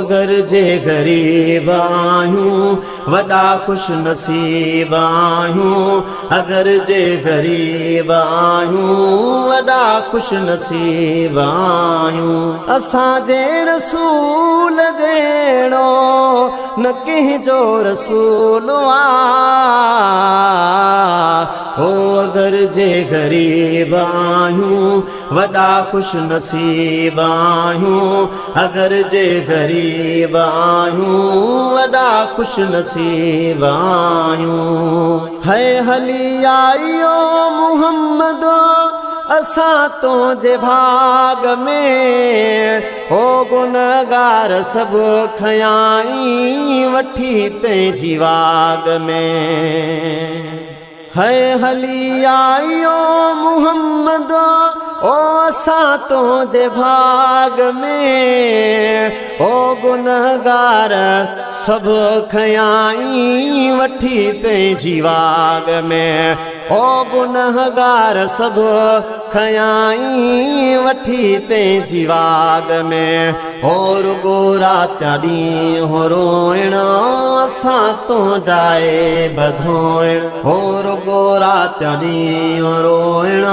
अगर जे गरीब आहियूं वॾा खुश नसीब आहियूं। अगर जे गरीब आहियूं वॾा खुश नसीब आहियूं। असांजे रसूल जहिड़ो न कंहिंजो रसूल हो। अगर जे गरीब आहियूं वॾा खुश नसीब आहियूं। अगर जे गरीब आहियूं वॾा खुश नसीब आहियूं। है हली आयो मुहम्मद असां तो जे भाग में, ओ गुनहगार सब खयाई वठी पंहिंजी वाग में। है हली आयो मुहम्मद ओ असां तो जे भाग में, ओ गुनहगार सब खयाई वठी पंहिंजी वाग में। ओ गुनहगार सब खयाई वठी पंहिंजी वाग में। और गोरा त्याॾी हो रोइण असां तो जाए बधोइण। और गोरा त्याॾी हो रोइण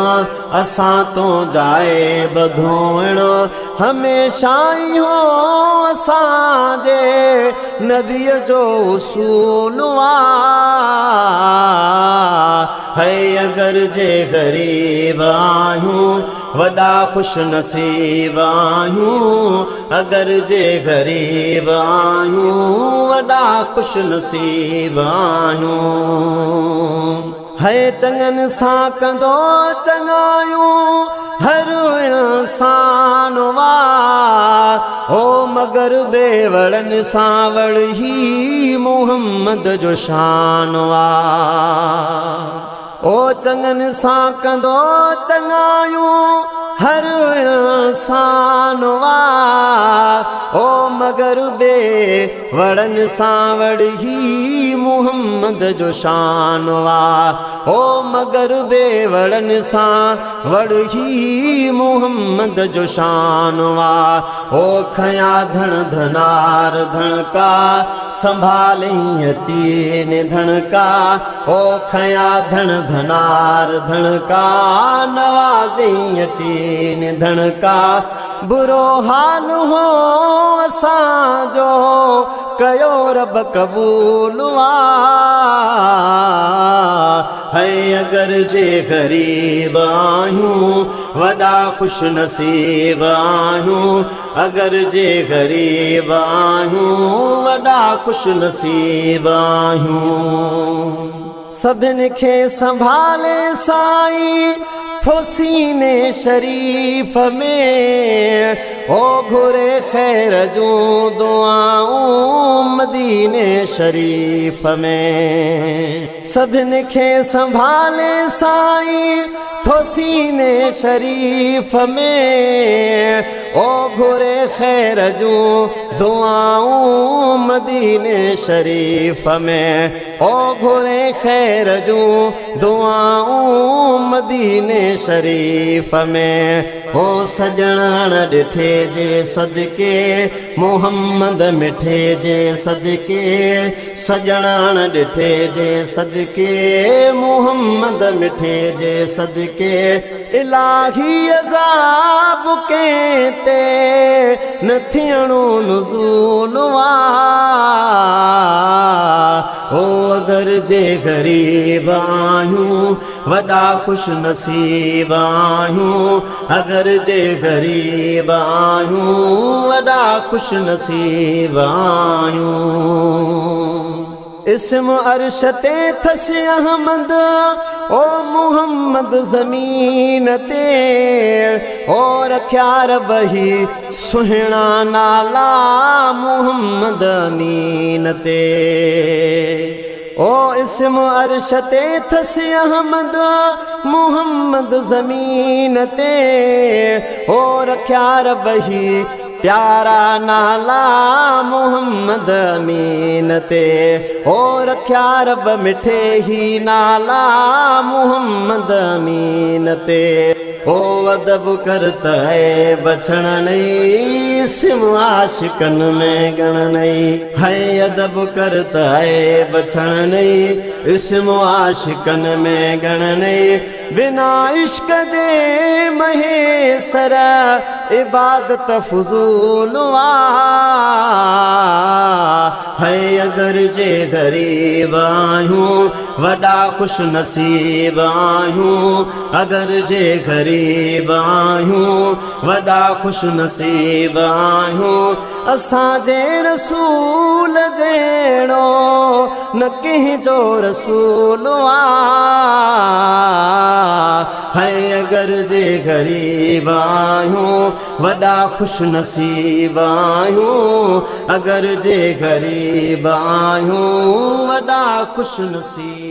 असां तो जाए बधोइण। हमेशा इहो असांजे नबीअ जो उसूल है। अगर जे गरीब आहियूं वॾा खुश नसीब आहियूं। अगर जे गरीब आहियूं वॾा खुश नसीब आहियूं। है चङनि सां कंदो चङायूं हर इंसान ओ मगर बेवड़नि सां वड़ी मुहम्मद जो शान ओ चङनि सां कंदो चङायूं हर इंसान ओ मगर बेवड़नि सां वड़ी मुहम्मद जो शान ओ मगर बेवड़नि सां वड़ी मुहम्मद जो शान ओ खया धन धनार धनका संभालई अची निधन ओ खया धन धनार धनका नवाज़ई अची निधन बुरो हाल हो असांजो कयो रब कबूल है। अगर जे गरीब आहियूं वॾा खुश नसीब आहियूं। अगर जे गरीब आहियूं वॾा खुश नसीब आहियूं। सभिनि खे संभाले साईं थो सीने शरीफ में, ओ घुरे खैर जूं दुआऊं मदीने शरीफ में। सभिनि खे संभाले साईं थो सीने शरीफ में, ओ घुरे खैर जूं दुआऊं मदीने शरीफ में। ओ घुरे खैर जूं दुआऊं मदीने शरीफ में। ओ सजण ॾिठे जे सदके मुहम्मद मिठे जे सदके। सजण ॾिठे जे सदके मुहम्मद मिठे जे सदके। इलाही अज़ाब के ते न थियणो नुज़ूल ओ अगर जे गरीब आहियूं वॾा खुश नसीब आहियूं। अगर जे गरीब आहियूं वॾा खुश नसीब आहियूं। इस्म अर्श ते थसि अहमद ओ मुहम्मद ज़मीन ते। ओ रखिया रब ही सुहिणा नाला मुहम्मद अमीन ते। ओ इस्म अर्श ते थसि अहमद मुहम्मद ज़मीन ते। ओ रखिया रब ही प्यारा नाला मुहम्मद अमीन ते। ओ रखिया रब मिठे ही नाला मुहम्मद अमीन ते। ओ अदब करता है बछण नहीं, इसम आशिकन में गण नहीं है। अदब करता है बछण नहीं, इसम आशिकन में गण नहीं। बिना इश्क जे महेसरा इबादत फुजूल है। अगर जे गरीब आयूं वॾा खुश नसीब आयूं, अगर जे गरीब आयूं वॾा खुश नसीब आयूं। असांजे रसूल जहिड़ो न कंहिंजो रसूल है। अगर जे गरीब आयूं वॾा खुश नसीब आयूं, अगर जे गरीब आयूं वॾा खुश नसीब।